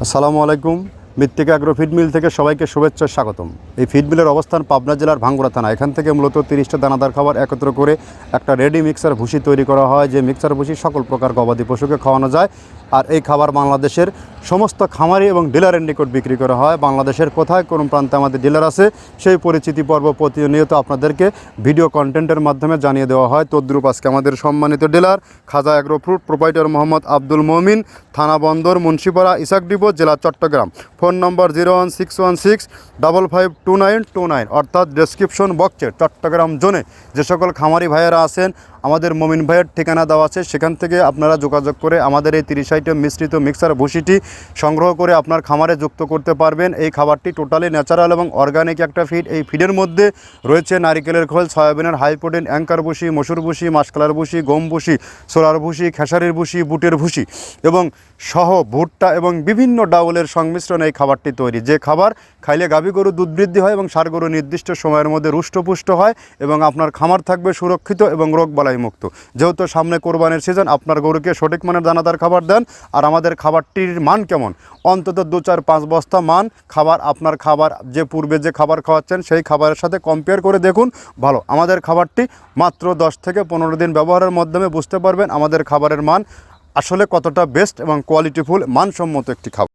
আসসালামু আলাইকুম। মৃত্তিকা অ্যাগ্রো ফিড মিল থেকে সবাইকে শুভেচ্ছা স্বাগতম। এই ফিড মিলের অবস্থান পাবনা জেলার ভাঙ্গুড়া থানা। এখান থেকে মূলত 30টা দানাদার খাবার একত্র করে একটা রেডি মিক্সার ভুসি তৈরি করা হয়, যে মিক্সার ভুসি সকল প্রকার গবাদি পশুকে খাওয়ানো যায়। আর এই খাবার বাংলাদেশের সমস্ত খামারি এবং ডিলারের নিকট বিক্রি করা হয়। বাংলাদেশের কোথায় কোন প্রান্তে আমাদের ডিলার আছে সেই পরিচিতি পর্ব প্রতিনিয়ত আপনাদেরকে ভিডিও কন্টেন্টের মাধ্যমে জানিয়ে দেওয়া হয়। তদ্রূপ আজকে আমাদের সম্মানিত dealer Khaja agro fruit proprietor Mohammad Abdul Momin, থানা বন্দর, মুন্সিপাড়া, ইসাক ডিপো, জেলা চট্টগ্রাম। ফোন নম্বর 01616552929, অর্থাৎ ডেসক্রিপশন বক্সে চট্টগ্রাম জোনে যে সকল খামারি ভাইয়েরা আছেন আমাদের মমিন ভাইয়ের ঠিকানা দেওয়া আছে। সেখান থেকে আপনারা যোগাযোগ করে আমাদের এই 30 আইটেম মিশ্রিত মিক্সার ভুসিটি সংগ্রহ করে আপনার খামারে যুক্ত করতে পারবেন। এই খাবারটি টোটালি ন্যাচারাল এবং অর্গানিক একটা ফিড। এই ফিডের মধ্যে রয়েছে নারিকেলের খোল, সয়াবিনের হাই প্রোটিন, অ্যাঙ্কার ভুসি, মসুর ভুসি, মাসকলার ভুসি, গম ভুসি, সোলার ভুসি, খেসারির ভুসি, বুটের ভুসি এবং সহ ভুট্টা এবং বিভিন্ন ডাউলের সংমিশ্রণে এই খাবারটি তৈরি। যে খাবার খাইলে গাভী গরু দুধ বৃদ্ধি হয় এবং ষাঁড় গরু নির্দিষ্ট সময়ের মধ্যে রুষ্টপুষ্ট হয় এবং আপনার খামার থাকবে সুরক্ষিত এবং রোগবালাই মুক্ত। যেহেতু সামনে কোরবানির সিজন, আপনার গরুকে সঠিক মানের দানাদার খাবার দেন। আর আমাদের খাবারটির মান কেমন? অন্তত 2-4-5 বস্তা মান খাবার, আপনার খাবার যে পূর্বে যে খাবার খাওয়াচ্ছেন সেই খাবারের সাথে কম্পেয়ার করে দেখুন ভালো। আমাদের খাবারটি মাত্র 10 থেকে 15 দিন ব্যবহারের মাধ্যমে বুঝতে পারবেন আমাদের খাবারের মান আসলে কতটা বেস্ট এবং কোয়ালিটিফুল মানসম্মত একটি খাবার।